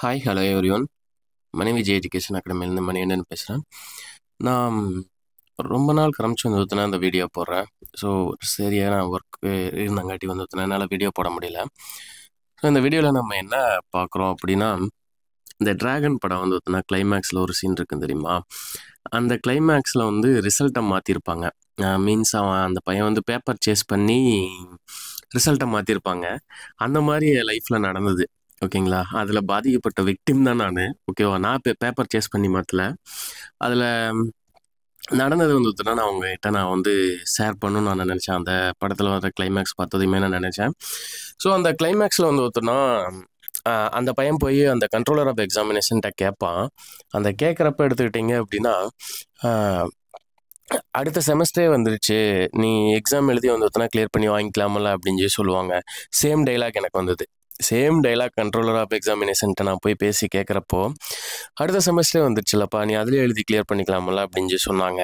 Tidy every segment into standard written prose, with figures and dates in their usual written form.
Hi hello everyone. மனைவி J education அகாடமிலேருந்து Manikandan பேசுகிறேன். நான் ரொம்ப நாள் கரமிச்சு வந்து ஊற்றினா அந்த வீடியோ போடுறேன். ஸோ சரியாக நான் ஒர்க்கு இருந்தங்காட்டி வந்து ஊற்றினா என்னால் வீடியோ போட முடியல. ஸோ இந்த வீடியோவில் நம்ம என்ன பார்க்குறோம் அப்படின்னா, இந்த டிராகன் படம் வந்து ஊற்றினா கிளைமேக்ஸில் ஒரு சீன் இருக்குன்னு தெரியுமா? அந்த கிளைமேக்ஸில் வந்து ரிசல்ட்டை மாற்றிருப்பாங்க. மீன்ஸ் அவன் அந்த பையன் வந்து பேப்பர் சேஸ் பண்ணி ரிசல்ட்டை மாற்றிருப்பாங்க. அந்த மாதிரி என் லைஃப்பில் நடந்தது. ஓகேங்களா? அதில் பாதிக்கப்பட்ட விக்டிம் தான் நான். ஓகேவா? நான் பேப்பர் சேஸ் பண்ணி மாற்றல. அதில் நடந்தது வந்து பார்த்தீங்கன்னா, நான் உங்ககிட்ட நான் வந்து ஷேர் பண்ணணும்னு நான் நினச்சேன். அந்த படத்தில் வர கிளைமேக்ஸ் பார்த்ததுமே நான் நினச்சேன். ஸோ அந்த கிளைமேக்ஸில் வந்து பார்த்தோன்னா, அந்த பையன் போய் அந்த கண்ட்ரோலர் ஆஃப் எக்ஸாமினேஷன்ட்ட கேட்பான். அந்த கேட்குறப்ப எடுத்துக்கிட்டிங்க அப்படின்னா, அடுத்த செமஸ்டரே வந்துருச்சு, நீ எக்ஸாம் எழுதி வந்து பார்த்தோன்னா கிளியர் பண்ணி வாங்கிக்கலாமல்ல அப்படின்னு சொல்லி சொல்லுவாங்க. சேம் டைலாக் எனக்கு வந்தது. சேம் டைலாக் கண்ட்ரோலர் ஆஃப் எக்ஸாமினேஷன்ட்ட நான் போய் பேசி கேட்குறப்போ, அடுத்த செமஸ்டரே வந்துருச்சுலப்பா, நீ அதிலே எழுதி கிளியர் பண்ணிக்கலாமல்ல அப்படின்னு சொல்லி சொன்னாங்க.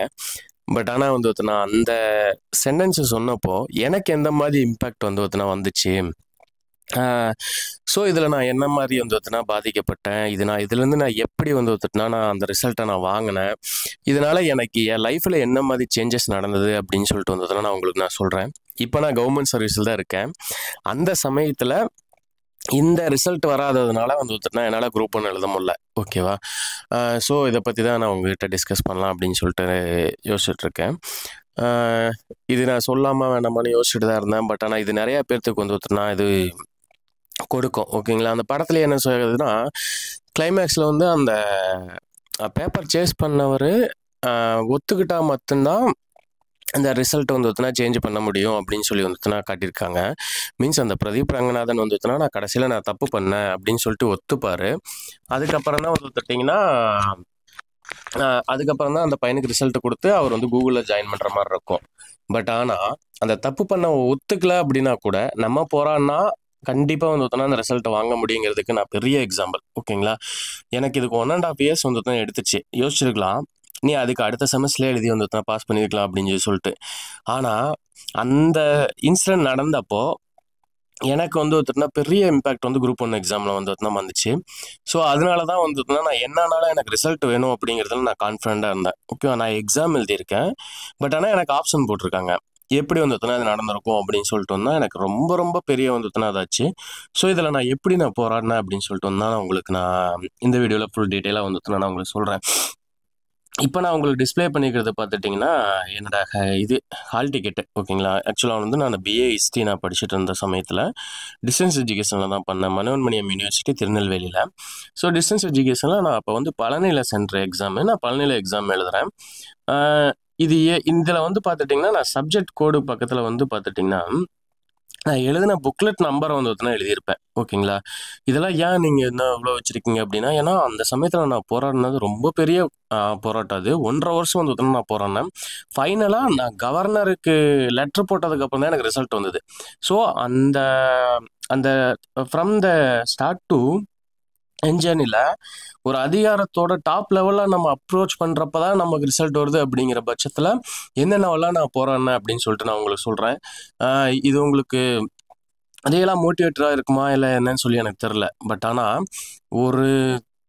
பட் ஆனால் வந்து பார்த்தோன்னா, அந்த சென்டென்ஸை சொன்னப்போ எனக்கு எந்த மாதிரி இம்பேக்ட் வந்து பார்த்தோன்னா வந்துச்சு. ஸோ இதில் நான் என்ன மாதிரி வந்து பார்த்தோன்னா பாதிக்கப்பட்டேன். இதுலேருந்து நான் எப்படி வந்து பார்த்தோன்னா நான் அந்த ரிசல்ட்டை நான் வாங்கினேன். இதனால் எனக்கு என் லைஃப்பில் என்ன மாதிரி சேஞ்சஸ் நடந்தது அப்படின்னு சொல்லிட்டு வந்து பார்த்தோன்னா நான் உங்களுக்கு நான் சொல்கிறேன். இப்போ நான் கவர்மெண்ட் சர்வீஸில் தான் இருக்கேன். அந்த சமயத்தில் இந்த ரிசல்ட் வராததுனால வந்து பார்த்தோன்னா என்னால் குரூப் 1 எழுத முடியல. ஓகேவா? ஸோ இதை பற்றி தான் நான் உங்ககிட்ட டிஸ்கஸ் பண்ணலாம் அப்படின்னு சொல்லிட்டு யோசிச்சுட்ருக்கேன். இது நான் சொல்லாமல் வேண்டாமான்னு யோசிச்சுட்டு தான் இருந்தேன். பட் ஆனால் இது நிறையா பேர்த்துக்கு வந்து பார்த்தோன்னா இது கொடுக்கும். ஓகேங்களா? அந்த படத்துல என்ன சொல்லுதுன்னா, கிளைமேக்ஸில் வந்து அந்த பேப்பர் சேஸ் பண்ணவர் ஒத்துக்கிட்டா மட்டும்தான் அந்த ரிசல்ட் வந்து பார்த்தீங்கன்னா சேஞ்ச் பண்ண முடியும் அப்படின்னு சொல்லி வந்துட்டுனா காட்டியிருக்காங்க. மீன்ஸ் அந்த பிரதீப் ரங்கநாதன் வந்து பார்த்தீங்கன்னா, நான் கடைசியில் நான் தப்பு பண்ணேன் அப்படின்னு சொல்லிட்டு ஒத்துப்பார். அதுக்கப்புறம் தான் வந்து பார்த்திங்கன்னா, அதுக்கப்புறம் தான் அந்த பையனுக்கு ரிசல்ட் கொடுத்து அவர் வந்து கூகுளில் ஜாயின் பண்ணுற மாதிரி இருக்கும். பட் ஆனால் அந்த தப்பு பண்ண ஒத்துக்கல அப்படின்னா கூட நம்ம போராடினா கண்டிப்பாக வந்து பார்த்தோன்னா அந்த ரிசல்ட்டை வாங்க முடியுங்கிறதுக்கு நான் பெரிய எக்ஸாம்பிள். ஓகேங்களா? எனக்கு இதுக்கு 1.5 இயர்ஸ் வந்து தான் எடுத்துச்சு. யோசிச்சிருக்கலாம், நீ அதுக்கு அடுத்த செமஸ்டர்லேயே எழுதி வந்து தான் பாஸ் பண்ணியிருக்கலாம் அப்படின்னு சொல்லிட்டு. ஆனால் அந்த இன்சிடென்ட் நடந்தப்போ எனக்கு வந்து பார்த்தீங்கன்னா பெரிய இம்பேக்ட் வந்து குரூப் 1 எக்ஸாமில் வந்து பார்த்தீங்கன்னா வந்துச்சு. ஸோ அதனால தான் வந்து பார்த்தீங்கன்னா நான் என்னன்னாலும் எனக்கு ரிசல்ட் வேணும் அப்படிங்கிறதுல நான் கான்ஃபிடண்ட்டாக இருந்தேன். ஓகேவா? நான் எக்ஸாம் எழுதியிருக்கேன். பட் ஆனால் எனக்கு ஆப்ஷன் போட்டிருக்காங்க. எப்படி வந்து பார்த்தீங்கன்னா இது நடந்திருக்கும் அப்படின்னு சொல்லிட்டு வந்தால் எனக்கு ரொம்ப ரொம்ப பெரிய வந்து பார்த்தீங்கன்னா அதாச்சு. ஸோ இதில் நான் எப்படி நான் போராடினேன் அப்படின்னு சொல்லிட்டு வந்தால் நான் உங்களுக்கு நான் இந்த வீடியோவில் ஃபுல் டீட்டெயிலாக வந்து நான் உங்களுக்கு சொல்கிறேன். இப்போ நான் உங்களுக்கு டிஸ்பிளே பண்ணிக்கிறது பார்த்துட்டிங்கன்னா, என்னோட இது ஹால் டிக்கெட்டு. ஓகேங்களா? ஆக்சுவலாக வந்து நான் பிஏ ஹிஸ்ட்ரி நான் படிச்சுட்டு இருந்த சமயத்தில் டிஸ்டன்ஸ் எஜுகேஷனில் தான் பண்ணேன். மனோன்மணியம் யூனிவர்சிட்டி திருநெல்வேலியில். ஸோ டிஸ்டன்ஸ் எஜுகேஷனில் நான் அப்போ வந்து பழனியில் சென்டர் எக்ஸாமு. நான் பழனியில் எக்ஸாம் எழுதுகிறேன். இது இதில் வந்து பார்த்துட்டிங்கன்னா, நான் சப்ஜெக்ட் கோடு பக்கத்தில் வந்து பார்த்துட்டிங்கன்னா, நான் எழுதின புக்லெட் நம்பரை வந்து பார்த்தீங்கன்னா எழுதியிருப்பேன். ஓகேங்களா? இதெல்லாம் ஏன் நீங்கள் என்ன இவ்வளோ வச்சுருக்கீங்க அப்படின்னா, ஏன்னா அந்த சமயத்தில் நான் போராடினது ரொம்ப பெரிய போராட்டம் அது. 1.5 வருஷம் வந்து பார்த்தீங்கன்னா நான் போராடினேன். ஃபைனலாக நான் கவர்னருக்கு லெட்டர் போட்டதுக்கப்புறம் தான் எனக்கு ரிசல்ட் வந்தது. ஸோ அந்த அந்த ஃப்ரம் த ஸ்டார்ட் டு என்ஜினில் ஒரு அதிகாரத்தோட டாப் லெவலில் நம்ம அப்ரோச் பண்ணுறப்ப தான் நமக்கு ரிசல்ட் வருது. அப்படிங்கிற பட்சத்தில் என்னென்னவெல்லாம் நான் போராடினேன் அப்படின்னு சொல்லிட்டு நான் உங்களுக்கு சொல்கிறேன். இது உங்களுக்கு ரியலாக மோட்டிவேட்டராக இருக்குமா இல்லை என்னன்னு சொல்லி எனக்கு தெரில. பட் ஆனால் ஒரு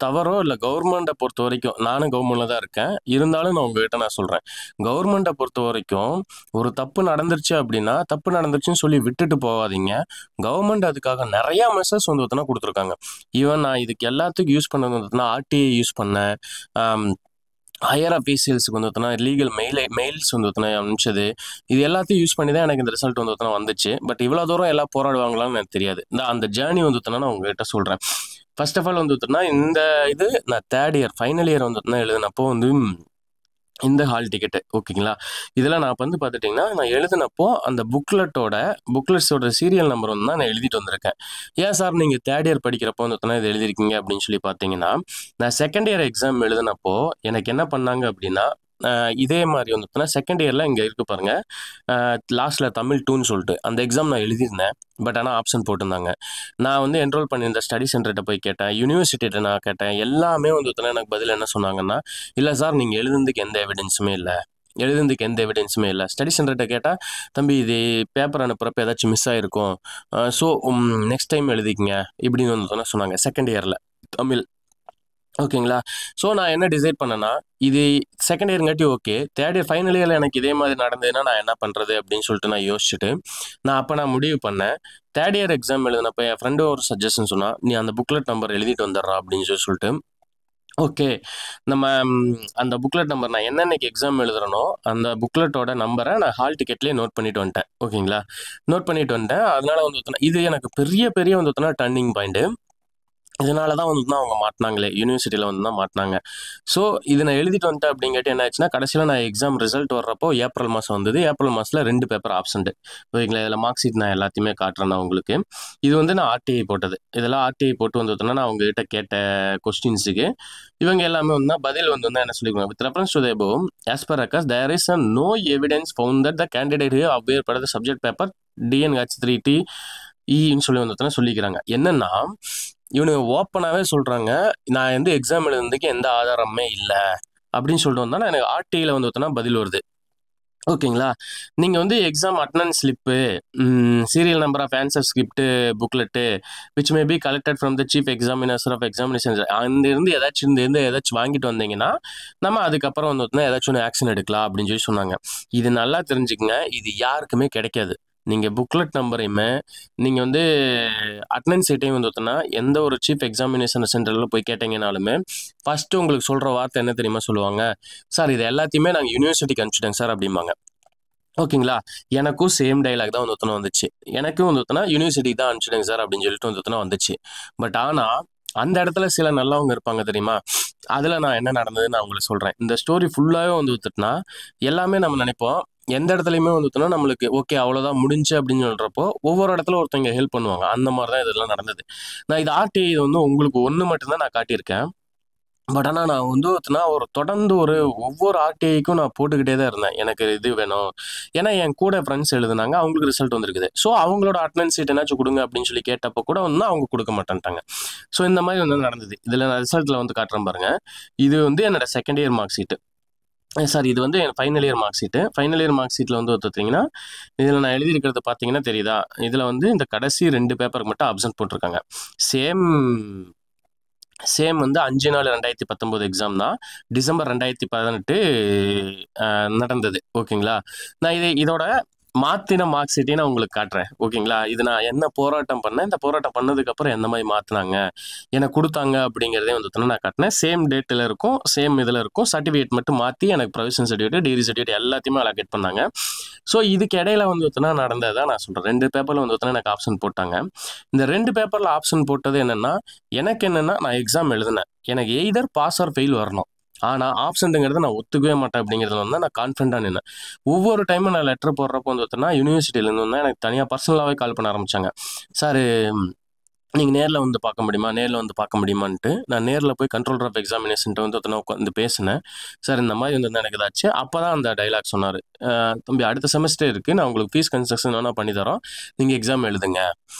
தவறோ இல்லை கவர்மெண்ட்டை பொறுத்த வரைக்கும், நானும் கவர்மெண்ட்டில் தான் இருக்கேன். இருந்தாலும் நான் உங்ககிட்ட நான் சொல்கிறேன், கவர்மெண்ட்டை பொறுத்த வரைக்கும் ஒரு தப்பு நடந்துருச்சு அப்படின்னா தப்பு நடந்துருச்சுன்னு சொல்லி விட்டுட்டு போகாதீங்க. கவர்மெண்ட் அதுக்காக நிறையா மெசேஜ் வந்து பார்த்தோன்னா கொடுத்துருக்காங்க. ஈவன் நான் இதுக்கு எல்லாத்துக்கும் யூஸ் பண்ணது வந்துட்டுனா ஆர்டிஐ யூஸ் பண்ணேன். ஹையர் அஃபீஷியல்ஸுக்கு வந்து பார்த்தோன்னா லீகல் மெயில்ஸ் வந்து பார்த்தோன்னா அனுப்பிச்சது. இது எல்லாத்தையும் யூஸ் பண்ணி தான் எனக்கு இந்த ரிசல்ட் வந்து பார்த்தோன்னா வந்துச்சு. பட் இவ்வளோ தூரம் எல்லாம் போராடுவாங்களான்னு எனக்கு தெரியாது. அந்த ஜேர்னி வந்து பார்த்தோன்னா நான் உங்ககிட்ட சொல்கிறேன். ஃபர்ஸ்ட் ஆஃப் ஆல் வந்து பார்த்தோன்னா இந்த இது நான் 3rd இயர் ஃபைனல் இயர் வந்து பார்த்தோன்னா எழுதினப்போ வந்து இந்த ஹால் டிக்கெட்டு. ஓகேங்களா? இதெல்லாம் நான் வந்து பார்த்துட்டிங்கன்னா, நான் எழுதினப்போ அந்த புக்லெட்ஸோட சீரியல் நம்பர் வந்து தான் நான் எழுதிட்டு வந்திருக்கேன். ஏன் சார் நீங்கள் 3rd இயர் படிக்கிறப்போ வந்து பார்த்தோன்னா இது எழுதியிருக்கீங்க அப்படின்னு சொல்லி பார்த்தீங்கன்னா, நான் 2nd இயர் எக்ஸாம் எழுதினப்போ எனக்கு என்ன பண்ணாங்க அப்படின்னா, இதே மாதிரி வந்து பார்த்தோன்னா 2nd இயரில் இங்கே இருக்கு பாருங்க, லாஸ்ட்டில் தமிழ் 2ன்னு சொல்லிட்டு அந்த எக்ஸாம் நான் எழுதியிருந்தேன். பட் ஆனால் ஆப்ஷன் போட்டிருந்தாங்க. நான் வந்து என்ரோல் பண்ணியிருந்த ஸ்டடி சென்டர்கிட்ட போய் கேட்டேன், யூனிவர்சிட்டிகிட்ட நான் கேட்டேன். எல்லாமே வந்து பார்த்தோன்னா எனக்கு பதில் என்ன சொன்னாங்கன்னா, இல்லை சார் நீங்கள் எழுதுனதுக்கு எந்த எவிடன்ஸுமே இல்லை. ஸ்டடி சென்டர்கிட்ட கேட்டால், தம்பி இது பேப்பர் அனுப்புகிறப்ப ஏதாச்சும் மிஸ் ஆகிருக்கும். ஸோ நெக்ஸ்ட் டைம் எழுதிக்கங்க இப்படின்னு வந்து சொன்னாங்க 2nd இயரில். தமிழ். ஓகேங்களா? ஸோ நான் என்ன டிசைட் பண்ணேன்னா, இது செகண்ட் இயர்ங்காட்டி ஓகே. தேர்ட் இயர் ஃபைனல் இயர்ல எனக்கு இதே மாதிரி நடந்ததுன்னா நான் என்ன பண்றது அப்படின்னு சொல்லிட்டு நான் யோசிச்சுட்டு, நான் முடிவு பண்ணேன். தேர்ட் இயர் எக்ஸாம் எழுதினப்ப என் ஃப்ரெண்டு ஒரு சஜஷன் சொன்னான். "நீ அந்த புக்லெட் நம்பர் எழுதிட்டு வந்துடுறா" அப்படின்னு சொல்லிட்டு. ஓகே. நம்ம அந்த புக்லெட் நம்பர் நான் என்னன்னைக்கு எக்ஸாம் எழுதுறேனோ, அந்த புக்லெட்டோட நம்பர நான் ஹால் டிக்கெட்லயே நோட் பண்ணிட்டு வந்துட்டேன். ஓகேங்களா? நோட் பண்ணிட்டு வந்துட்டேன். அதனால வந்து பார்த்தீங்கன்னா, இது எனக்கு பெரிய வந்து பார்த்தீங்கன்னா டர்னிங் பாயிண்ட். இதனால தான் வந்து அவங்க மாட்டுனாங்களே, யூனிவர்சிட்டியில வந்து தான் மாட்டுனாங்க. ஸோ இது நான் எழுதிட்டு வந்துட்டேன் அப்படிங்காட்டி என்ன ஆச்சுன்னா, கடைசியில நான் எக்ஸாம் ரிசல்ட் வர்றப்போ ஏப்ரல் மாசம் வந்தது. ஏப்ரல் மாசத்துல 2 பேப்பர் ஆப்சென்ட். ஓகேங்களா? இதில மார்க் ஷீட் நான் எல்லாத்தையுமே காட்டுறேன் நான் உங்களுக்கு. இது வந்து நான் ஆர்டிஐ போட்டது. இதெல்லாம் ஆர்டிஐ போட்டு வந்து பார்த்தோம்னா, நான் அவங்ககிட்ட கேட்ட கொஸ்டின்ஸுக்கு இவங்க எல்லாமே வந்து பதில் வந்து என்ன சொல்லிருக்காங்க. With reference to the above, as per occurs there is no evidence found that the candidate here appear by the subject paper DNH3T ன்னு சொல்லி வந்து சொல்லிக்கிறாங்க. என்னன்னா, இவனுங்க ஓப்பனாவே சொல்றாங்க, நான் வந்து எக்ஸாம் எழுதுனதுக்கு எந்த ஆதாரமுமே இல்ல. அப்படின்னு சொல்லிட்டு வந்தா எனக்கு ஆர்டிஐல வந்து பதில் வருது. ஓகேங்களா? நீங்க வந்து exam attendance slip, serial number of answer script booklet which may be collected from the chief examination of examinations இந்த ஏதாச்சும் வாங்கிட்டு வந்தீங்கன்னா, நம்ம அதுக்கப்புறம் வந்து ஏதாச்சும் ஒன்று ஆக்ஷன் எடுக்கலாம் அப்படின்னு சொன்னாங்க. இது நல்லா தெரிஞ்சுக்கங்க. இது யாருக்குமே கிடைக்காது. நீங்க புக்லெட் நம்பரையுமே, நீங்க வந்து அட்டெண்டன்ஸ் சீட்டையும் வந்து எந்த ஒரு சீஃப் எக்ஸாமினேஷன் சென்டர்ல போய் கேட்டீங்கனாலுமே, ஃபர்ஸ்ட் உங்களுக்கு சொல்ற வார்த்தை என்ன தெரியுமா சொல்லுவாங்க? "சார் இது எல்லாத்தையுமே நாங்க யூனிவர்சிட்டிக்கு அனுப்பிச்சுட்டோங்க சார்" அப்படிம்பாங்க. ஓகேங்களா? எனக்கும் சேம் டயலாக் தான் வந்து வந்துச்சு. எனக்கும் வந்து யூனிவர்சிட்டிக்கு தான் அனுப்பிச்சுடுங்க சார் அப்படின்னு சொல்லிட்டு வந்து வந்துச்சு. பட் ஆனா, அந்த இடத்துல சில நல்லவங்க இருப்பாங்க தெரியுமா? அதுல நான் என்ன நடந்ததுன்னு நான் உங்களுக்கு சொல்றேன். இந்த ஸ்டோரி ஃபுல்லாவே வந்து எல்லாமே நம்ம நினைப்போம். எந்த இடத்துலயுமே வந்து நம்மளுக்கு ஓகே அவ்வளோதான் முடிஞ்சுச்சு அப்படின்னு சொல்றப்போ, ஒவ்வொரு இடத்துல ஒருத்தவங்க ஹெல்ப் பண்ணுவாங்க. அந்த மாரி தான் இதெல்லாம் நடந்தது. நான் இது ஆர்டிஐ வந்து உங்களுக்கு 1 மட்டும் தான் நான் காட்டியிருக்கேன். பட் ஆனா நான் வந்து ஒரு தொடர்ந்து ஒவ்வொரு ஆர்டிஐக்கும் நான் போட்டுக்கிட்டே தான் இருந்தேன். எனக்கு இது வேணும். ஏன்னா என் கூட ஃப்ரெண்ட்ஸ் எழுதுனாங்க. அவங்களுக்கு ரிசல்ட் வந்திருக்குது. ஸோ அவங்களோட அட்டெண்டன்ஸ் ஷீட் என்னாச்சும் குடுங்க அப்படின்னு சொல்லி கேட்டப்போ கூட வந்து அவங்க குடுக்க மாட்டேன்ட்டாங்க. ஸோ இந்த மாரி வந்து நடந்தது. இதுல நான் ரிசல்ட்ல வந்து காட்டுறேன் பாருங்க. இது வந்து என்னோட second year mark sheet. Sorry இது வந்து என் final year mark sheet. Final year mark ஷீட்ல வந்து பார்த்தீங்கன்னா, இதுல நான் எழுதியிருக்கிறத பார்த்தீங்கன்னா தெரியுதா? இதுல வந்து இந்த கடைசி 2 பேப்பருக்கு மட்டும் அப்சென்ட் போட்டிருக்காங்க. சேம் சேம் வந்து 5/4/2019 எக்ஸாம் தான். டிசம்பர் 2018 நடந்தது. ஓகேங்களா? நான் இதோட மாத்தின மார்க் ஷீட்டையும் நான் உங்களுக்கு காட்டுறேன். ஓகேங்களா? இது நான் என்ன போராட்டம் பண்ணேன், இந்த போராட்டம் பண்ணதுக்கப்புறம் எந்த மாரி மாத்துனாங்க, எனக்கு குடுத்தாங்க அப்படிங்கிறதையும் வந்து நான் காட்டினேன். சேம் டேட்ல இருக்கும், சேம் இதுல இருக்கும். சர்டிஃபிகேட் மட்டும் மாத்தி எனக்கு ப்ரொவிஷனல் சர்டிஃபிகேட், டிகிரி சர்டிஃபிகேட் எல்லாத்தையுமே அலோகேட் பண்ணாங்க. ஸோ இதுக்கு இடையில வந்து நடந்தத நான் சொல்றேன். 2 பேப்பர்ல வந்து எனக்கு ஆப்ஷன் போட்டாங்க. இந்த 2 பேப்பர்ல ஆப்ஷன் போட்டது என்னன்னா, எனக்கு என்னன்னா நான் எக்ஸாம் எழுதினேன். எனக்கு எய்தர் பாஸ் ஆர் ஃபெயில் வரணும். ஆனா ஆப்சென்ட்ங்கிறத நான் ஒத்துக்கவே மாட்டேன் அப்படிங்கிறதுல வந்து நான் கான்ஃபிடென்ட்டா நின்னேன். ஒவ்வொரு டைமும் நான் லெட்டர் போடுறப்போ வந்து யூனிவர்சிட்டியில இருந்து வந்து எனக்கு தனியா பர்சனலாவே கால் பண்ண ஆரம்பிச்சாங்க. சார் நீங்க நேர்ல வந்து பார்க்க முடியுமா? நேர்ல வந்து பார்க்க முடியுமான்ட்டு, நான் நேர்ல போய் கண்ட்ரோலர் ஆஃப் எக்ஸாமினேஷன்ட்ட வந்து உட்காந்து பேசினேன். சார் இந்த மாரி வந்து எனக்கு இதாச்சு. அப்பதான் அந்த டயலாக் சொன்னாரு. தம்பி அடுத்த செமஸ்டர் இருக்கு. நான் உங்களுக்கு ஃபீஸ் கன்செஷன் வேணா பண்ணி தரோம். நீங்க எக்ஸாம் எழுதுங்க.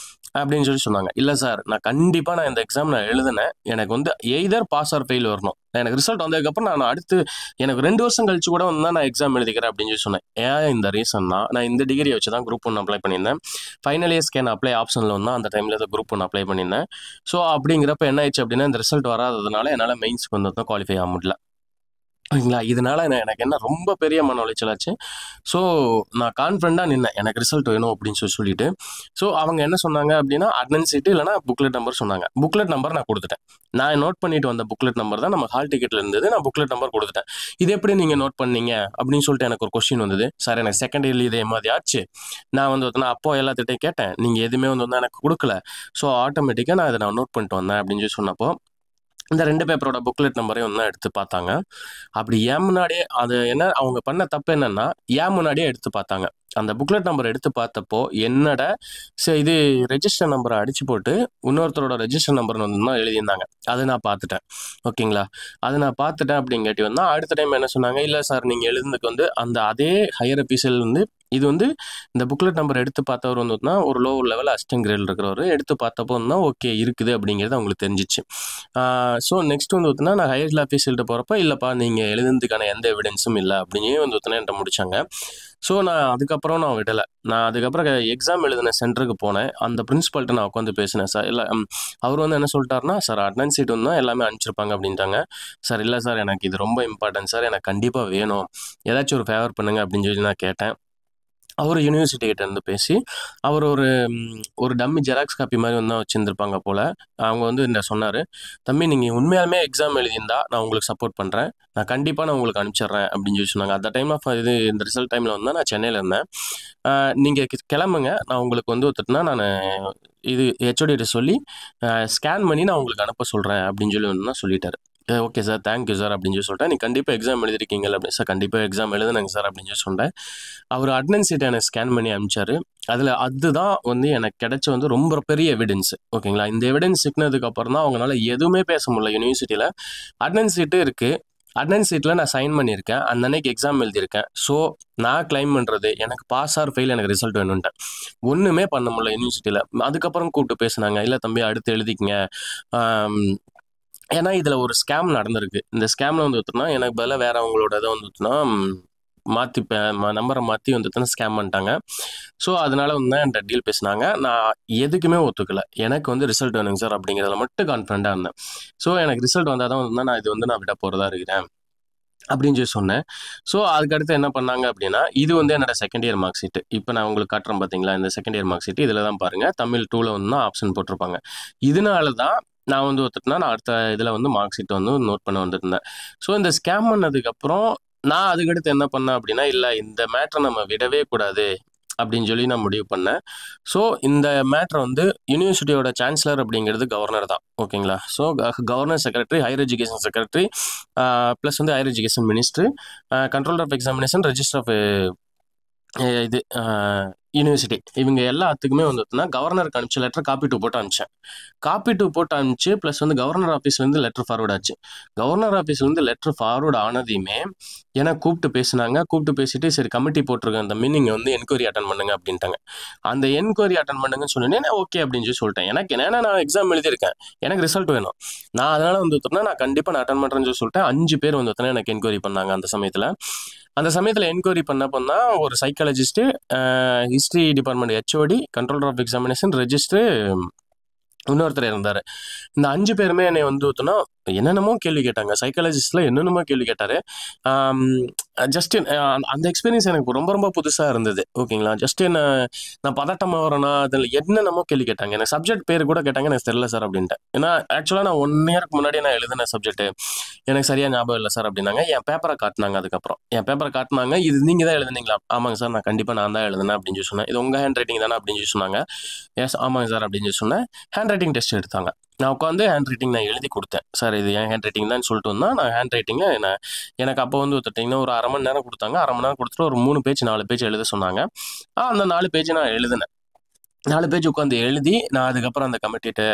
அப்படின்னு சொன்னாங்க. இல்ல சார், கண்டிப்பா இந்த எக்ஸாம் நான் எழுதினேன். எனக்கு வந்து எய்தர் பாஸ் ஆர் ஃபெயில் வரணும். எனக்கு ரிசல்ட் வந்ததுக்கப்புறம் நான் அடுத்து எனக்கு 2 வருஷம் கழிச்சு கூட வந்து நான் எக்ஸாம் எழுதிக்கிறேன் அப்படின்னு சொன்னேன். ஏன் இந்த ரீசன்னா, நான் இந்த டிகிரியை வச்சு தான் குரூப் 1 அப்ளை பண்ணியிருந்தேன். ஃபைனல் இயர் ஸ்கேன் அப்ளை ஆப்ஷன்ல வந்து அந்த டைம்ல தான் குரூப் 1 அப்ளை பண்ணியிருந்தேன். ஸோ அப்படிங்கிறப்ப என்ன ஆயிடுச்சு அப்படின்னா, இந்த ரிசல்ட் வராததுனால என்னால மெயின்ஸ்க்கு வந்து குவாலிஃபை ஆக முடியல. ஓகேங்களா? இதனால எனக்கு என்ன ரொம்ப பெரிய மன உளைச்சலாச்சு. ஸோ நான் கான்ஃபிடென்ட்டா நின்னேன். எனக்கு ரிசல்ட் வேணும் அப்படின்னு சொல்லிட்டு. ஸோ அவங்க என்ன சொன்னாங்க அப்படின்னா, அட்டெண்டன்ஸ் ஷீட் இல்லன்னா புக்லெட் நம்பர் சொன்னாங்க. புக்லெட் நம்பர் நான் குடுத்துட்டேன். நான் நோட் பண்ணிட்டு வந்த புக்லெட் நம்பர் தான் நம்ம ஹால் டிக்கெட்ல இருந்தது. நான் புக்லெட் நம்பர் குடுத்துட்டேன். "இது எப்படி நீங்க நோட் பண்ணீங்க?" அப்படின்னு சொல்லிட்டு எனக்கு ஒரு கொஸ்டின் வந்தது. சார் எனக்கு செகண்ட் இயர்ல இதே மாரி ஆச்சு. நான் வந்து அப்போ எல்லாத்துட்டயும் கேட்டேன். நீங்க எதுவுமே வந்து எனக்கு குடுக்கல. ஸோ ஆட்டோமேட்டிக்கா நான் இத நோட் பண்ணிட்டு வந்தேன் அப்படின்னு சொன்னப்போ, இந்த 2 பேப்பரோட புக்லெட் நம்பரையும் வந்து எடுத்து பார்த்தாங்க. அப்படி என் முன்னாடியே அது என்ன அவங்க பண்ண தப்பு என்னன்னா, என் முன்னாடியே எடுத்து பார்த்தாங்க. அந்த புக்லெட் நம்பர் எடுத்து பார்த்தப்போ, என்னோட இது ரெஜிஸ்டர் நம்பர அடிச்சு போட்டு, இன்னொருத்தரோட ரெஜிஸ்டர் நம்பர் வந்து தான் எழுதியிருந்தாங்க. அத நான் பார்த்துட்டேன். ஓகேங்களா? அத நான் பார்த்துட்டேன் அப்படிங்காட்டி வந்து அடுத்த டைம் என்ன சொன்னாங்க, "இல்ல சார் நீங்க எழுதுனதுக்கு வந்து அந்த அதே ஹையர் அஃபீஷியல் வந்து இது வந்து இந்த புக்லெட் நம்பர் எடுத்து பார்த்தவர் வந்துன்னா ஒரு லோ லெவல் அசிஸ்டன்ட் கிரேடில் இருக்கிறவர் எடுத்து பார்த்தப்போ தான் ஓகே இருக்குது அப்படிங்கிறது அவங்களுக்கு தெரிஞ்சிச்சு. ஸோ நெக்ஸ்ட் வந்து பார்த்தீங்கன்னா நான் ஹையர் ஆஃபீஸர்கிட்ட போகிறப்ப இல்லைப்பா நீங்கள் எழுதுனதுக்கான எந்த எவிடன்ஸும் இல்லை அப்படின்னு வந்து பார்த்தீங்கன்னா என்கிட்ட முடிச்சாங்க. ஸோ நான் அதுக்கப்புறம் நான் விடலை. நான் அதுக்கப்புறம் எக்ஸாம் எழுதின சென்டருக்கு போனேன். அந்த பிரின்ஸிபல்கிட்ட நான் உட்காந்து பேசினேன். சார் இல்லை அவர் வந்து என்ன சொல்லிட்டாருன்னா, சார் அட்டனன்ஸ் ஷீட் வந்து எல்லாமே அனுப்பிச்சிருப்பாங்க அப்படின்ட்டாங்க. சார் இல்லை சார் எனக்கு இது ரொம்ப இம்பார்ட்டன்ட் சார், எனக்கு கண்டிப்பாக வேணும், ஏதாச்சும் ஒரு ஃபேவர் பண்ணுங்க அப்படின்னு சொல்லி நான் கேட்டேன். அவர் யூனிவர்சிட்டி கிட்ட இருந்து பேசி அவர் ஒரு டம்மி ஜெராக்ஸ் காப்பி மாதிரி வந்து வச்சுருந்துருப்பாங்க போல். அவங்க வந்து என்ன சொன்னார், தம்பி நீங்கள் உண்மையாலுமே எக்ஸாம் எழுதியிருந்தா நான் உங்களுக்கு சப்போர்ட் பண்ணுறேன், நான் கண்டிப்பாக நான் உங்களுக்கு அனுப்பிச்சிட்றேன் அப்படின்னு சொல்லி சொன்னாங்க. அந்த டைம் ஆஃப் இது இந்த ரிசல்ட் டைமில் வந்து நான் சென்னையில் இருந்தேன். நீங்கள் கிளம்புங்க, நான் உங்களுக்கு வந்து ஒருத்தட்டுனா நான் இது ஹெச்ஓடிகிட்ட சொல்லி ஸ்கேன் பண்ணி நான் உங்களுக்கு அனுப்ப சொல்கிறேன் அப்படின்னு சொல்லி வந்து தான் சொல்லிட்டாரு. ஓகே சார், தேங்க்யூ சார் அப்படின்னு சொல்லி சொல்லிட்டேன். நீ கண்டிப்பாக எக்ஸாம் எழுதிருக்கீங்களா அப்படின்னு. சார் கண்டிப்பாக எக்ஸாம் எழுதுனங்க சார் அப்படின்னு சொல்லி சொன்னேன். அவர் அட்டனன்ஸ் ஷீட்டை எனக்கு ஸ்கேன் பண்ணி அனுப்பிச்சாரு. அதில் அதுதான் வந்து எனக்கு கிடைச்ச வந்து ரொம்ப பெரிய எவிடன்ஸ். ஓகேங்களா, இந்த எவிடன்ஸ் சிக்கினதுக்கு அப்புறம் தான் அவங்களால எதுவுமே பேச முடியல. யூனிவர்சிட்டியில் அட்டனன்ஸ் ஷீட்டு இருக்குது, அட்டனன்ஸ் ஷீட்டில் நான் சைன் பண்ணியிருக்கேன், அந்த அன்னைக்கு எக்ஸாம் எழுதியிருக்கேன். ஸோ நான் கிளைம் பண்ணுறது எனக்கு பாஸ் ஆர் ஃபெயில், எனக்கு ரிசல்ட் வேணும்ட்டேன். ஒன்றுமே பண்ண முடியல யூனிவர்சிட்டியில். அதுக்கப்புறம் கூப்பிட்டு பேசினாங்க, இல்லை தம்பி அடுத்து எழுதிக்கங்க, ஏன்னா இதில் ஒரு ஸ்கேம் நடந்திருக்கு. இந்த ஸ்கேமில் வந்து பார்த்தோம்னா எனக்கு பதிலாக வேற அவங்களோட இதை வந்து பார்த்தோம்னா மாற்றி நம்பரை மாற்றி வந்துட்டுனா ஸ்கேம் பண்ணிட்டாங்க. ஸோ அதனால வந்து தான் என்கிட்ட டீல் பேசினாங்க. நான் எதுக்குமே ஒத்துக்கல. எனக்கு வந்து ரிசல்ட் வேணுங்க சார் அப்படிங்கிறதுல மட்டும் கான்ஃபிடண்ட்டாக இருந்தேன். ஸோ எனக்கு ரிசல்ட் வந்தால் தான் வந்து நான் இது வந்து நான் விட போகிறதா இருக்கிறேன் அப்படின்னு சொல்லி சொன்னேன். ஸோ அதுக்கடுத்து என்ன பண்ணாங்க அப்படின்னா, இது வந்து என்னோட செகண்ட் இயர் மார்க் ஷீட்டு. இப்போ நான் உங்களுக்கு காட்டுறேன் பார்த்தீங்களா, இந்த செகண்ட் இயர் மார்க் ஷீட்டு இதில் தான் பாருங்கள், தமிழ் 2ல் வந்து தான் ஆப்ஷன் போட்டிருப்பாங்க. இதனால தான் நான் வந்து ஒத்துட்டுனா நான் அடுத்த இதில் வந்து மார்க் ஷீட் வந்து நோட் பண்ண வந்துருந்தேன். ஸோ இந்த ஸ்கேம் பண்ணதுக்கப்புறம் நான் அதுக்கடுத்து என்ன பண்ணேன் அப்படின்னா, இல்லை இந்த மேட்டரை நம்ம விடவே கூடாது அப்படின்னு சொல்லி நான் முடிவு பண்ணேன். ஸோ இந்த மேட்ரு வந்து யூனிவர்சிட்டியோட சான்சலர் அப்படிங்கிறது கவர்னர் தான். ஓகேங்களா, so governor secretary, higher education secretary, plus வந்து higher education ministry, controller of examination, register of இது யூனிவர்சிட்டி, இவங்க எல்லாத்துக்குமே வந்து கவர்னருக்கு அனுப்பிச்ச லெட்டர் காப்பி டூ போட்டு அனுப்பிச்சேன். காப்பி டூ போட்டு அனுப்பிச்சு ப்ளஸ் வந்து கவர்னர் ஆஃபீஸ்லேருந்து லெட்டர் ஃபார்வர்ட் ஆச்சு. கவர்னர் ஆஃபீஸ்லேருந்து லெட்டர் ஃபார்வர்ட் ஆனதையுமே எனக்கு கூப்பிட்டு பேசினாங்க. கூப்பிட்டு பேசிட்டு சரி கமிட்டி போட்டிருக்கேன் அந்த நீங்கள் வந்து என்கொயரி அட்டன் பண்ணுங்க அப்படின்ட்டாங்க. அந்த என்கொயரி அட்டன் பண்ணுங்கன்னு சொன்னேன். ஓகே அப்படின்னு சொல்லி சொல்லிட்டேன். எனக்கு என்னன்னா நான் எக்ஸாம் எழுதியிருக்கேன், எனக்கு ரிசல்ட் வேணும், நான் அதனால வந்து நான் கண்டிப்பாக நான் அட்டன் பண்ணுறேன்னு சொல்லி சொல்லிட்டேன். 5 பேர் வந்து எனக்கு என்கொயரி பண்ணாங்க அந்த சமயத்தில். அந்த சமயத்தில் என்கொயரி பண்ணப்போ தான் ஒரு psychologist, history department HOD, controller of examination, registrar, இன்னொருத்தர் இருந்தார். இந்த 5 பேருமே என்னை வந்து என்னென்னமோ கேள்வி கேட்டாங்க. சைக்காலஜிஸ்டில் என்னென்னமோ கேள்வி கேட்டார். ஜஸ்ட் அந்த எக்ஸ்பீரியன்ஸ் எனக்கு ரொம்ப ரொம்ப புதுசாக இருந்தது. ஓகேங்களா, ஜஸ்ட் நான் பதட்டமாக வரேன்னா அதில் என்னென்னமோ கேள்வி கேட்டாங்க. எனக்கு சப்ஜெக்ட் பேர் கூட கேட்டாங்க, எனக்கு தெரியல சார் அப்படின்ட்டு. ஏன்னா ஆக்சுவலாக நான் 1 இயருக்கு முன்னாடி நான் எழுதின சப்ஜெக்ட்டு எனக்கு சரியாக ஞாபகம் இல்லை சார் அப்படின்னாங்க. என் பேப்பரை காட்டினாங்க. அதுக்கப்புறம் என் பேப்பரை காட்டினாங்க. இது நீங்கள் தான் எழுதுனீங்களா? ஆமாங்க சார், நான் கண்டிப்பாக நான் தான் எழுதுனேன் அப்படின்னு சொல்லி சொன்னேன். இது உங்கள் ஹேண்ட் ரைட்டிங் தானே அப்படின்னு சொல்லி சொன்னாங்க. எஸ் ஆமாங்க சார் அப்படின்னு சொல்லி சொன்னேன். ஹேண்ட் ரைட்டிங் டெஸ்ட் எடுத்தாங்க. நான் உட்காந்து ஹேண்ட் ரைட்டிங் நான் எழுதி கொடுத்தேன். சார் இது என் ஹேண்ட் ரைட்டிங் தான் சொல்லிட்டு வந்தால் நான் ஹேண்ட் ரைட்டிங்கை எனக்கு அப்போ வந்து ஒத்துட்டிங்கன்னா ஒரு 1/2 மணி நேரம் கொடுத்தாங்க. 1/2 மணி நேரம் கொடுத்துட்டு ஒரு 3 பேஜ் 4 பேஜ் எழுத சொன்னாங்க. அந்த 4 பேஜ் நான் எழுதினேன். 4 பேஜ் உட்காந்து எழுதி நான் அதுக்கப்புறம் அந்த கமிட்டிகிட்ட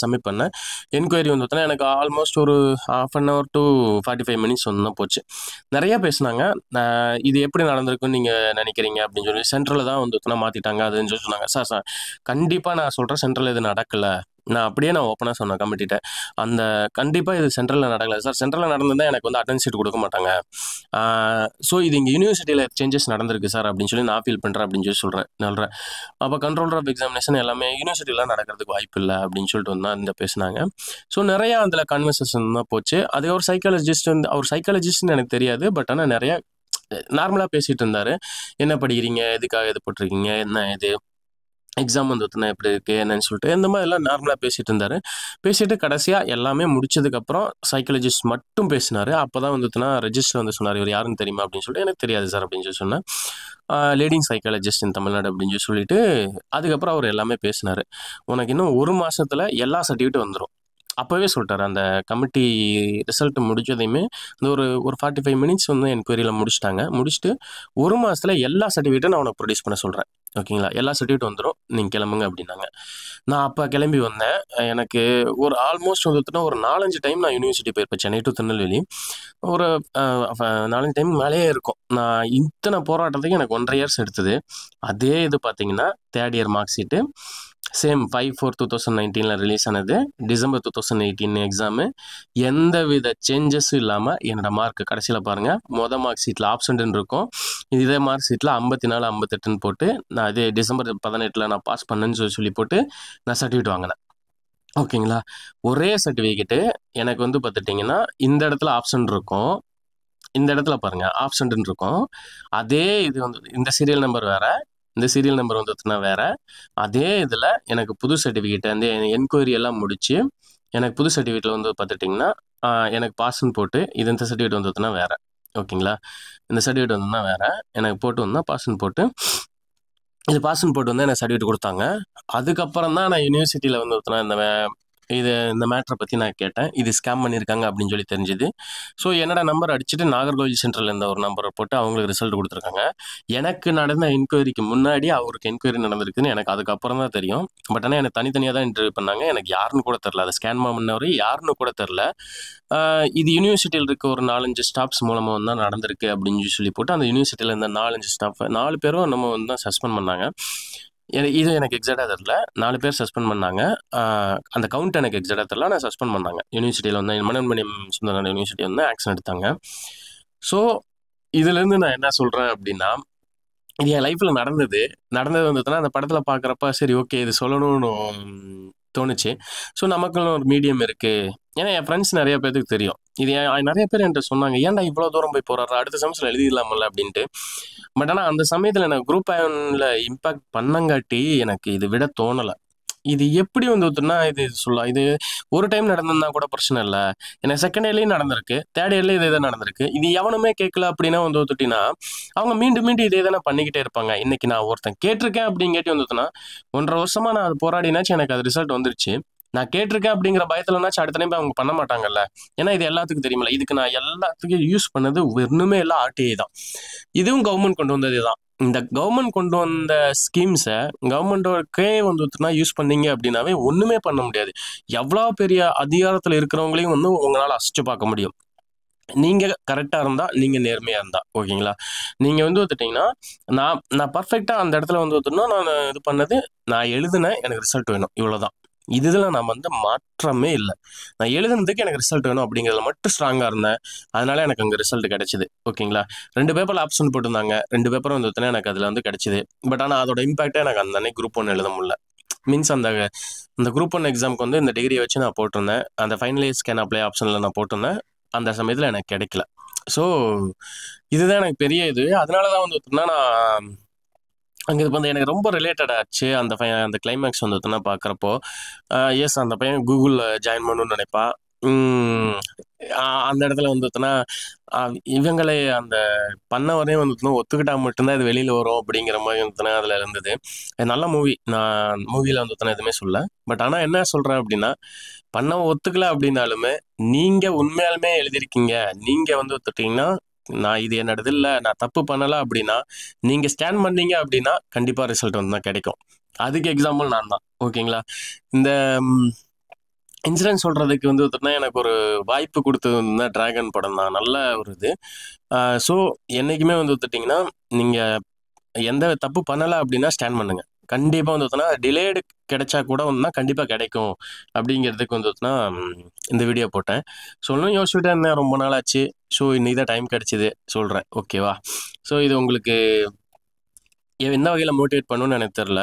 சப்மிட் பண்ணேன். என்கொயரி வந்து எனக்கு ஆல்மோஸ்ட் ஒரு 1/2 hour to 45 minutes வந்து தான் போச்சு. நிறையா பேசினாங்க. இது எப்படி நடந்திருக்குன்னு நீங்கள் நினைக்கிறீங்க அப்படின்னு சொல்லி. சென்ட்ரலில் தான் வந்து மாற்றிட்டாங்க அதுன்னு சொல்லி சொன்னாங்க. சார் கண்டிப்பாக நான் சொல்கிறேன், சென்ட்ரல் இது நடக்கலை. நான் அப்படியே ஓப்பனாக சொன்னேன் கமிட்டிகிட்ட. கண்டிப்பாக இது சென்ட்ரலில் நடக்கலை சார். சென்ட்ரலில் நடந்திருந்தால் எனக்கு வந்து அட்டெண்டன்ஸ் ஷீட் கொடுக்க மாட்டாங்க. ஸோ இது இங்கே யூனிவர்சிட்டியில் சேஞ்சஸ் நடந்திருக்கு சார் அப்படின்னு சொல்லி நான் ஃபீல் பண்ணுறேன் அப்படின்னு சொல்லி சொல்கிறேன். அப்போ கண்ட்ரோலர் ஆஃப் எக்ஸாமினேஷன் எல்லாமே யூனிவர்சிட்டியில் நடக்கிறதுக்கு வாய்ப்பு இல்லை அப்படின்னு சொல்லிட்டு வந்து இந்த பேசினாங்க. ஸோ நிறையா அதில் கன்வர்சேஷன் தான் போச்சு. அது ஒரு சைக்காலஜிஸ்ட் வந்து, அவர் சைக்காலஜிஸ்ட்னு எனக்கு தெரியாது, பட் ஆனால் நிறையா நார்மலாக பேசிகிட்டு இருந்தார். என்ன படிக்கிறீங்க, எதுக்காக இது போட்டிருக்கீங்க, என்ன இது எக்ஸாம் வந்து எப்படி இருக்குது என்னன்னு சொல்லிட்டு இந்த மாதிரிலாம் நார்மலாக பேசிகிட்டு இருந்தார். பேசிட்டு கடைசியாக எல்லாமே முடிச்சதுக்கப்புறம் சைக்காலஜிஸ்ட் மட்டும் பேசினார். அப்போ தான் வந்துட்டுனா ரெஜிஸ்டர் வந்து சொன்னார், இவர் யாருன்னு தெரியுமா அப்படின்னு சொல்லிட்டு. எனக்கு தெரியாது சார் அப்படின்னு சொல்லி சொன்னேன். லீடிங் சைக்காலஜிஸ்ட் இன் தமிழ்நாடு அப்படின்னு சொல்லிட்டு அதுக்கப்புறம் அவர் எல்லாமே பேசினார். உனக்கு இன்னும் 1 மாதத்தில் எல்லா சர்டிஃபிகேட்டும் வந்துடும். அப்போவே சொல்லிட்டாரு. அந்த கமிட்டி ரிசல்ட் முடிச்சதையுமே இந்த ஒரு ஒரு 45 மினிட்ஸ் வந்து என்கொயரியில் முடிச்சிட்டாங்க. முடிச்சுட்டு 1 மாதத்தில் எல்லா சர்டிஃபிகேட்டும் நான் உனக்கு ப்ரொடியூஸ் பண்ண சொல்கிறேன், ஓகேங்களா, எல்லா சர்டிஃபிகேட் வந்துடும், நீங்கள் கிளம்புங்க அப்படின்னாங்க. நான் அப்போ கிளம்பி வந்தேன். எனக்கு ஒரு ஆல்மோஸ்ட் வந்துட்டுனா ஒரு 4-5 டைம் நான் யூனிவர்சிட்டி போயிருப்பேன், சென்னை டு திருநெல்வேலி. ஒரு 4-5 டைம் மேலேயே இருக்கும். நான் இத்தனை போராட்டத்துக்கு எனக்கு 1.5 இயர்ஸ் எடுத்தது. அதே இது பார்த்தீங்கன்னா third year mark sheet same 5/4/2019 release ஆனது. December 2018 exam. எந்த வித சேஞ்சஸும் இல்லாமல் என்னோட மார்க் கடைசியில் பாருங்கள், மார்க் ஷீட்டில் ஆப்சண்ட்னு இருக்கும். இதே மார்க் ஷீட்டில் 54 58ன்னு போட்டு நான் இதே டிசம்பர் 18 நான் பாஸ் பண்ணேன்னு சொல்லி போட்டு நான் சர்டிஃபிகேட் வாங்கினேன், ஓகேங்களா. ஒரே சர்டிஃபிகேட்டு எனக்கு வந்து பார்த்துட்டிங்கன்னா இந்த இடத்துல ஆப்ஷன் இருக்கும், இந்த இடத்துல பாருங்கள் ஆப்ஷன்ட்னு இருக்கும். அதே இது வந்து இந்த சீரியல் நம்பர் வேறு, இந்த சீரியல் நம்பர் வந்துட்டுனா வேறு. அதே இதில் எனக்கு புது சர்டிஃபிகேட் வந்து என்கொயரி எல்லாம் முடித்து எனக்கு புது சர்டிஃபிகேட்டில் வந்து பார்த்துட்டிங்கன்னா எனக்கு பாஸ்ன்னு போட்டு இது இந்த சர்டிஃபிகேட் வந்துட்டுனா வேறு, ஓகேங்களா. இந்த சர்டிஃபிகேட் வந்துன்னா வேறு எனக்கு போட்டு வந்தால் பாஸ்ன்னு போட்டு இது பாஸ்ன்னு போட்டு வந்து எனக்கு சர்டிஃபிகேட் கொடுத்தாங்க. அதுக்கப்புறம் தான் நான் யூனிவர்சிட்டியில் வந்து இந்த மேட்டரை பற்றி நான் கேட்டேன். இது ஸ்கேம் பண்ணியிருக்காங்க அப்படின்னு சொல்லி தெரிஞ்சுது. ஸோ என்னோட நம்பர் அடிச்சுட்டு நாகர்கோவில் சென்ட்ரல் இருந்த ஒரு நம்பரை போட்டு அவங்களுக்கு ரிசல்ட் கொடுத்துருக்காங்க. எனக்கு நடந்த என்கொயரிக்கு முன்னாடி அவருக்கு என்கொயரி நடந்திருக்குன்னு எனக்கு அதுக்கப்புறம் தான் தெரியும். பட் ஆனால் எனக்கு தனித்தனியாக தான் இன்டர்வியூ பண்ணாங்க. எனக்கு யாருன்னு கூட தெரில, அதை ஸ்கேன் பண்ணவர் யாருன்னு கூட தெரில. இது யூனிவர்சிட்டியில் இருக்க ஒரு 4-5 ஸ்டாஃப்ஸ் மூலமாக தான் நடந்திருக்கு அப்படின்னு சொல்லி போட்டு அந்த யூனிவர்சிட்டியில் இருந்த 4-5 ஸ்டாஃப் 4 பேரும் நம்ம வந்து தான் சஸ்பெண்ட் பண்ணாங்க. இது எனக்கு எக்ஸாக்டாக தெரில. 4 பேர் சஸ்பெண்ட் பண்ணாங்க. அந்த கவுண்ட் எனக்கு எக்ஸாக்டாக தெரில, ஆனால் சஸ்பெண்ட் பண்ணாங்க. யூனிவர்சிட்டியில் வந்து மனோன்மணியம் சுந்தரனார் யூனிவர்சிட்டி வந்து ஆக்ஷன் எடுத்தாங்க. ஸோ இதுலேருந்து நான் என்ன சொல்கிறேன் அப்படின்னா, இது என் லைஃப்பில் நடந்தது வந்துட்டுனா அந்த படத்தில் பார்க்குறப்ப சரி ஓகே இது சொல்லணும்னு தோணுச்சு. ஸோ நமக்குன்னு ஒரு மீடியம் இருக்குது. ஏன்னா என் ஃப்ரெண்ட்ஸ் நிறைய பேருக்கு தெரியும். இது நிறைய பேர் என்கிட்ட சொன்னாங்க, ஏன்டா இவ்வளோ தூரம் போய் போகிறாரு, அடுத்த செமஸ்டர் எழுதிடலாமல்ல அப்படின்ட்டு. பட் ஆனால் அந்த சமயத்தில் எனக்கு குரூப் ஆன்ல இம்பேக்ட் பண்ணங்காட்டி எனக்கு இது விட தோணலை. இது எப்படி வந்துட்டுனா இது சொல்லலாம், இது ஒரு டைம் நடந்திருந்தா கூட பிரச்சனை இல்லை. எனக்கு செகண்ட் இயர்லேயும் நடந்திருக்கு, தேர்ட் இயர்லேயும் இதே தான் நடந்திருக்கு. இது எவனுமே கேட்கல அப்படின்னா வந்து வந்துட்டினா அவங்க மீண்டும் மீண்டும் இதே தானே பண்ணிக்கிட்டே இருப்பாங்க. இன்னைக்கு நான் ஒருத்தன் கேட்டிருக்கேன் அப்படிங்கேட்டி வந்துட்டுனா 1.5 வருஷமா நான் அது போராடினாச்சும் எனக்கு அது ரிசல்ட் வந்துருச்சு. நான் கேட்டிருக்கேன் அப்படிங்கிற பயத்துலனாச்சும் அடுத்த டைம் அவங்க பண்ண மாட்டாங்கல்ல. ஏன்னா இது எல்லாத்துக்கும் தெரியுமில்ல. இதுக்கு நான் எல்லாத்துக்கும் யூஸ் பண்ணது ஒன்றுமே இல்லை, ஆர்டிஐ தான். இதுவும் கவர்மெண்ட் கொண்டு வந்தது தான். இந்த கவர்மெண்ட் கொண்டு வந்த ஸ்கீம்ஸை கவர்மெண்டோக்கே வந்துட்டுனா யூஸ் பண்ணீங்க அப்படின்னாவே ஒன்றுமே பண்ண முடியாது. எவ்வளோ பெரிய அதிகாரத்தில் இருக்கிறவங்களையும் வந்து உங்களால் அசைச்சு பார்க்க முடியும். நீங்கள் கரெக்டாக இருந்தால், நீங்கள் நேர்மையாக இருந்தால், ஓகேங்களா. நீங்கள் வந்து வந்துட்டிங்கன்னா நான் பர்ஃபெக்டாக அந்த இடத்துல வந்து வந்துட்டுனா நான் இது பண்ணது, நான் எழுதுனேன், எனக்கு ரிசல்ட் வேணும், இவ்வளோதான். இதில் நான் வந்து மாற்றமே இல்லை. நான் எழுதுனதுக்கு எனக்கு ரிசல்ட் வேணும் அப்படிங்கிறதுல மட்டும் ஸ்ட்ராங்காக இருந்தேன். அதனால எனக்கு அங்கே ரிசல்ட் கிடைச்சிது, ஓகேங்களா. 2 பேப்பரில் ஆப்ஷன் போட்டிருந்தாங்க, 2 பேப்பரும் வந்துட்டுனா எனக்கு அதில் வந்து கிடைச்சிது. பட் ஆனால் அதோட இம்பாக்டே எனக்கு அந்த அன்னைக்கு குரூப் 1 எழுத முடியல. மீன்ஸ் அந்த குரூப் 1 எக்ஸாமுக்கு வந்து இந்த டிகிரியை வச்சு நான் போட்டிருந்தேன். அந்த ஃபைனல் இயர் ஸ்கேன் அப்ளை ஆப்ஷனில் நான் போட்டிருந்தேன். அந்த சமயத்தில் எனக்கு கிடைக்கல. ஸோ இதுதான் எனக்கு பெரிய இது. அதனால தான் வந்துட்டுனா நான் அங்கே இது வந்து எனக்கு ரொம்ப ரிலேட்டட் ஆச்சு. அந்த கிளைமேக்ஸ் வந்துட்டுனா பார்க்குறப்போ எஸ் அந்த பையன் கூகுளில் ஜாயின் பண்ணணும்னு நினைப்பா. அந்த இடத்துல வந்துட்டுனா இவங்களே அந்த பண்ணவரையும் வந்துட்டுனா ஒத்துக்கிட்டா மட்டும்தான் இது வெளியில் வரும் அப்படிங்கிற மாதிரி வந்துட்டுனா அதில் இருந்தது. நல்ல மூவி. நான் மூவியில் வந்துட்டுனா எதுவுமே சொல்ல. பட் ஆனால் என்ன சொல்கிறேன் அப்படின்னா, பண்ண ஒத்துக்கல அப்படின்னாலுமே நீங்கள் உண்மையாலுமே எழுதியிருக்கீங்க, நீங்கள் வந்து ஒத்துட்டிங்கன்னா நான் இது என்னோடது இல்லை, நான் தப்பு பண்ணலை அப்படின்னா நீங்கள் ஸ்கேன் பண்ணீங்க அப்படின்னா கண்டிப்பாக ரிசல்ட் வந்து தான் கிடைக்கும். அதுக்கு எக்ஸாம்பிள் நான் தான், ஓகேங்களா. இந்த இன்சிடென்ட் சொல்கிறதுக்கு வந்து எனக்கு ஒரு வாய்ப்பு கொடுத்தது வந்து டிராகன் படம் தான். நல்ல ஒரு இது. ஸோ என்றைக்குமே வந்து வந்துட்டிங்கன்னா நீங்கள் எந்த தப்பு பண்ணலை அப்படின்னா ஸ்கேன் பண்ணுங்கள். கண்டிப்பாக வந்து டிலேடு கிடைச்சா கூட வந்துன்னா கண்டிப்பாக கிடைக்கும் அப்படிங்கிறதுக்கு வந்து இந்த வீடியோ போட்டேன். சொல்லணும் யோசிச்சுட்டே இருந்தேன், ரொம்ப நாள் ஆச்சு. ஸோ இன்னைக்கு தான் டைம் கிடைச்சிது, சொல்கிறேன், ஓகேவா. ஸோ இது உங்களுக்கு எந்த வகையில் மோட்டிவேட் பண்ணணும்னு எனக்கு தெரில.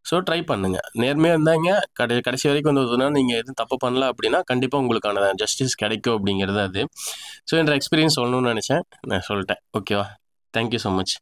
ஸோ ட்ரை பண்ணுங்கள், நேர்மையாக இருந்தாங்க. கடைசி வரைக்கும் வந்து நீங்கள் எதுவும் தப்பு பண்ணல அப்படின்னா கண்டிப்பாக உங்களுக்கான ஜஸ்டிஸ் கிடைக்கும் அப்படிங்கிறது அது. ஸோ என்ற எக்ஸ்பீரியன்ஸ் சொல்லணும்னு நினச்சேன், நான் சொல்லிட்டேன், ஓகேவா. Thank you so much.